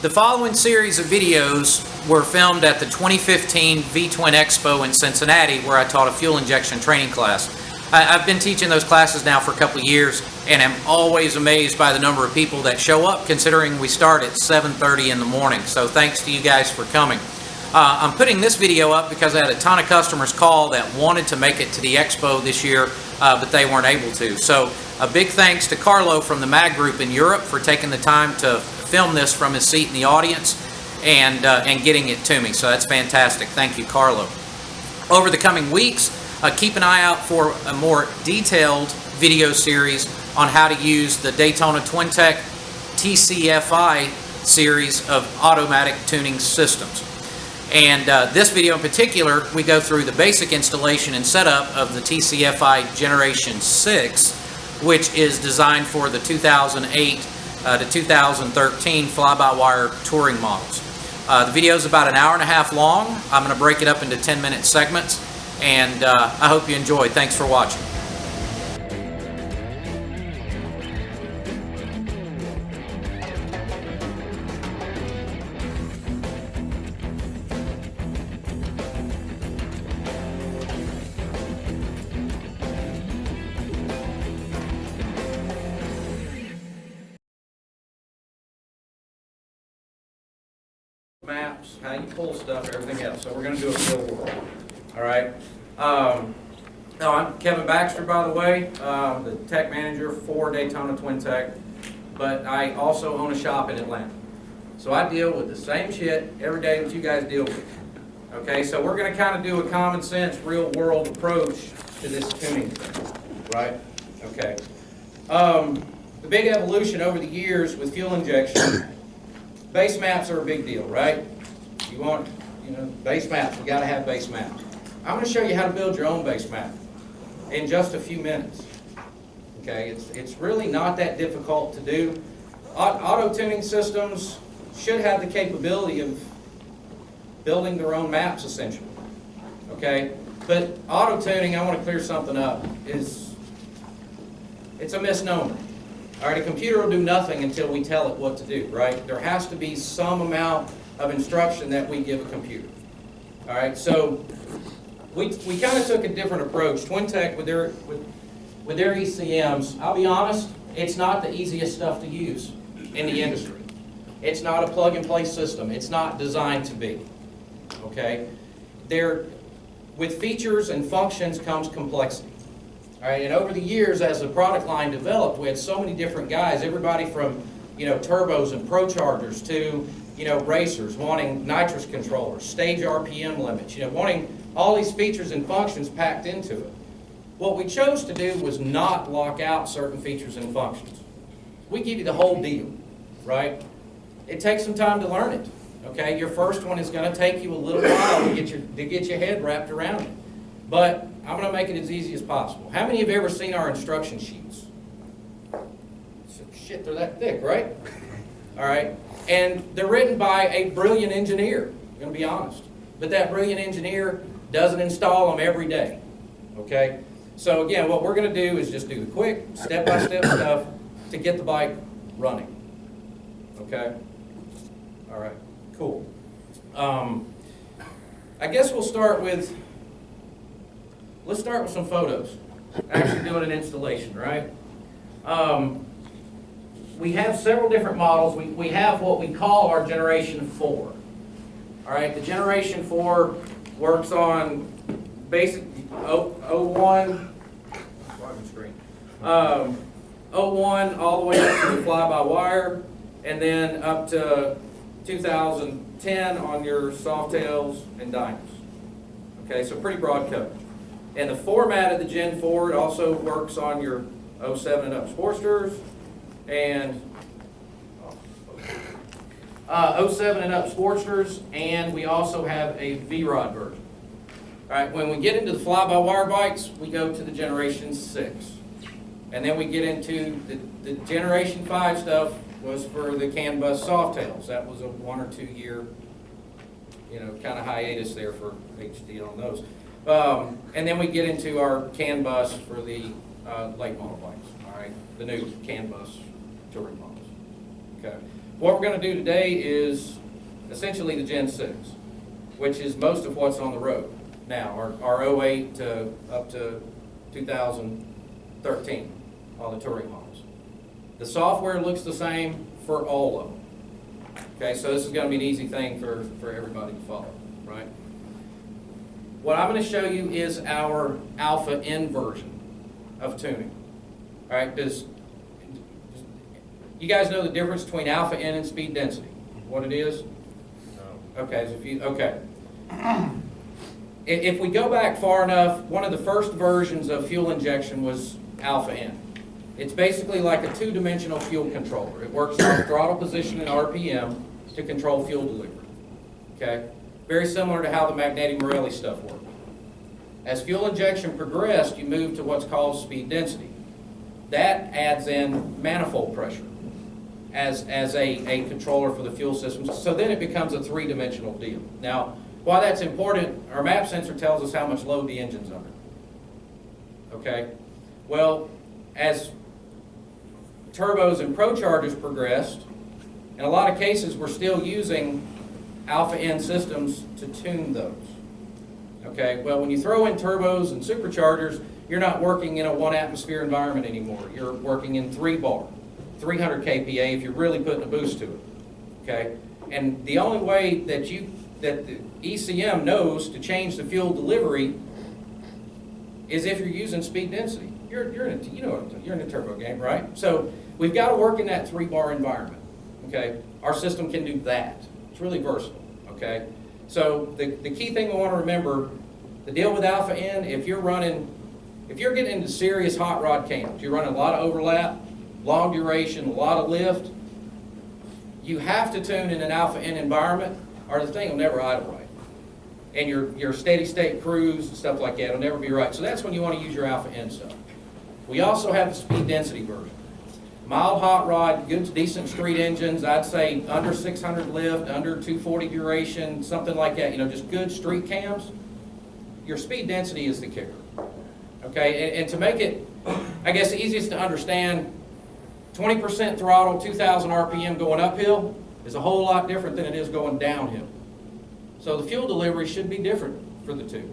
The following series of videos were filmed at the 2015 VTwin Expo in Cincinnati, where I taught a fuel injection training class. I've been teaching those classes now for a couple of years, and I'm always amazed by the number of people that show up, considering we start at 7:30 in the morning. So thanks to you guys for coming. I'm putting this video up because I had a ton of customers call that wanted to make it to the Expo this year, but they weren't able to. So a big thanks to Carlo from the MAG Group in Europe for taking the time to film this from his seat in the audience and getting it to me. So that's fantastic. Thank you, Carlo. Over the coming weeks, keep an eye out for a more detailed video series on how to use the Daytona TwinTech TCFI series of automatic tuning systems. And this video in particular, we go through the basic installation and setup of the TCFI Generation 6, which is designed for the 2008 to 2013 fly-by-wire touring models. The video is about an hour and a half long. I'm going to break it up into 10-minute segments, and I hope you enjoy. Thanks for watching. Maps, how you pull stuff, everything else. So we're going to do a real world. All right. I'm Kevin Baxter, by the way, the tech manager for Daytona TwinTech, but I also own a shop in Atlanta. So I deal with the same shit every day that you guys deal with. Okay, so we're going to kind of do a common sense, real world approach to this tuning thing. Right? Okay. The big evolution over the years with fuel injection. Base maps are a big deal, right? You want, base maps, you got to have base maps. I'm going to show you how to build your own base map in just a few minutes. Okay, it's really not that difficult to do. Auto tuning systems should have the capability of building their own maps, essentially. Okay, but auto tuning, I want to clear something up, it's a misnomer. All right, a computer will do nothing until we tell it what to do, right? There has to be some amount of instruction that we give a computer. All right, so we kind of took a different approach. TwinTech with their ECMs, I'll be honest, it's not the easiest stuff to use in the industry. It's not a plug-and-play system. It's not designed to be. Okay, with features and functions comes complexity. All right, and over the years, as the product line developed, we had so many different guys, everybody from, turbos and pro chargers to, racers wanting nitrous controllers, stage RPM limits, wanting all these features and functions packed into it. What we chose to do was not lock out certain features and functions. We give you the whole deal, right? It takes some time to learn it, okay? Your first one is going to take you a little while to get your head wrapped around it. But I'm going to make it as easy as possible. How many have ever seen our instruction sheets? So, shit, they're that thick, right? All right. And they're written by a brilliant engineer, I'm going to be honest. But that brilliant engineer doesn't install them every day. Okay? So again, what we're going to do is just do the quick, step-by-step stuff to get the bike running. Okay? All right. Cool. I guess we'll start with... Let's start with some photos. Actually doing an installation, right? We have several different models. We have what we call our Generation 4. All right, the Generation 4 works on basic 01, screen. 01 all the way up to the fly-by-wire, and then up to 2010 on your Softails and Dynos. Okay, so pretty broad coverage. And the format of the Gen 4, it also works on your 07 and up Sportsters and 07 and up Sportsters, and we also have a V-Rod version. All right, when we get into the fly-by-wire bikes, we go to the Generation 6. And then we get into the Generation 5 stuff was for the CAN bus Softails. That was a 1 or 2 year, kind of hiatus there for HD on those. And then we get into our CAN bus for the late model bikes, all right? The new CAN bus touring models, okay? What we're going to do today is essentially the Gen 6, which is most of what's on the road now, our 08 to up to 2013 on the touring models. The software looks the same for all of them. Okay, so this is going to be an easy thing for everybody to follow, right? What I'm going to show you is our Alpha N version of tuning. All right, you guys know the difference between Alpha N and speed density? What it is? No. Okay, if we go back far enough, one of the first versions of fuel injection was Alpha N. It's basically like a two-dimensional fuel controller. It works on throttle position and RPM to control fuel delivery. Okay? Very similar to how the Magneti-Morelli stuff worked. As fuel injection progressed, you moved to what's called speed density. That adds in manifold pressure as a controller for the fuel system. So then it becomes a three-dimensional deal. Now, why that's important, our map sensor tells us how much load the engine's under. Okay? Well, as turbos and prochargers progressed, in a lot of cases we're still using Alpha N systems to tune those. Okay, well when you throw in turbos and superchargers, you're not working in a 1 atmosphere environment anymore. You're working in 3 bar, 300 kPa if you're really putting a boost to it. Okay, and the only way that the ECM knows to change the fuel delivery is if you're using speed density. You're in a turbo game, right? So we've got to work in that 3 bar environment. Okay, our system can do that. It's really versatile. Okay, so the key thing we want to remember, the deal with Alpha N, if you're getting into serious hot rod cams, you're running a lot of overlap, long duration, a lot of lift, you have to tune in an Alpha N environment or the thing will never idle right. And your steady state cruise and stuff like that will never be right. So that's when you want to use your Alpha N stuff. We also have the speed density version. Mild hot rod, good decent street engines, I'd say under 600 lift, under 240 duration, something like that, just good street cams. Your speed density is the kicker. Okay, and to make it, I guess, easiest to understand, 20% throttle, 2,000 RPM going uphill is a whole lot different than it is going downhill. So the fuel delivery should be different for the two.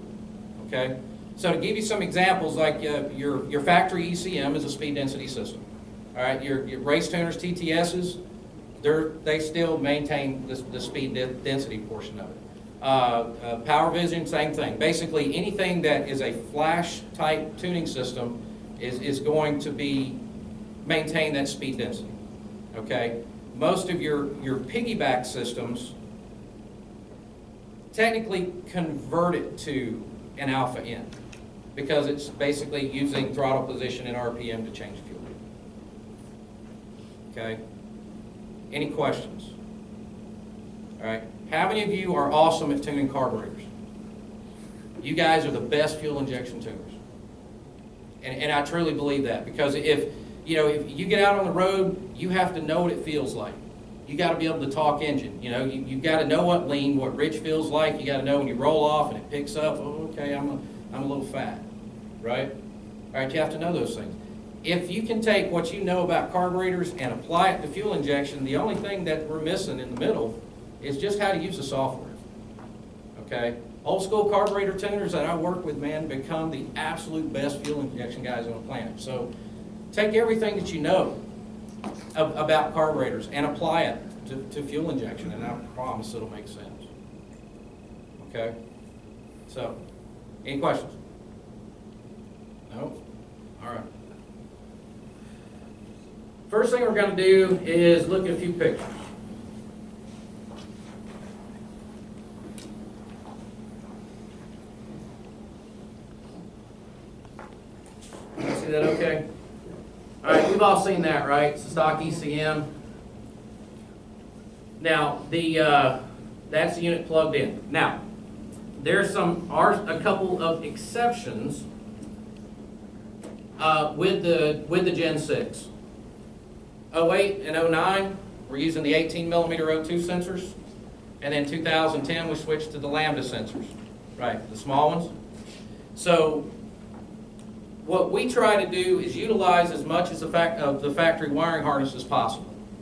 Okay, so to give you some examples, like your factory ECM is a speed density system. All right, your race tuners, TTSs, they still maintain the speed density portion of it. Power Vision, same thing. Basically, anything that is a flash type tuning system is going to maintain that speed density. Okay, most of your piggyback systems technically convert it to an Alpha N because it's basically using throttle position and RPM to change fuel. Okay? Any questions? All right. How many of you are awesome at tuning carburetors? You guys are the best fuel injection tuners. And I truly believe that because if you get out on the road, you have to know what it feels like. You got to be able to talk engine. You've got to know what lean, what rich feels like. You got to know when you roll off and it picks up. Oh, okay, I'm a little fat, right? All right, you have to know those things. If you can take what you know about carburetors and apply it to fuel injection, the only thing that we're missing in the middle is just how to use the software. Okay? Old school carburetor tuners that I work with, man, become the absolute best fuel injection guys on the planet. So take everything that you know about carburetors and apply it to fuel injection, and I promise it'll make sense. Okay? So, any questions? No? All right. First thing we're going to do is look at a few pictures. See that okay? All right, we've all seen that, right? It's the stock ECM. Now, that's the unit plugged in. Now, there's a couple of exceptions with the Gen 6. 08 and 09, we're using the 18 millimeter O2 sensors, and then 2010 we switched to the Lambda sensors, right? The small ones. So what we try to do is utilize as much as of the factory wiring harness as possible.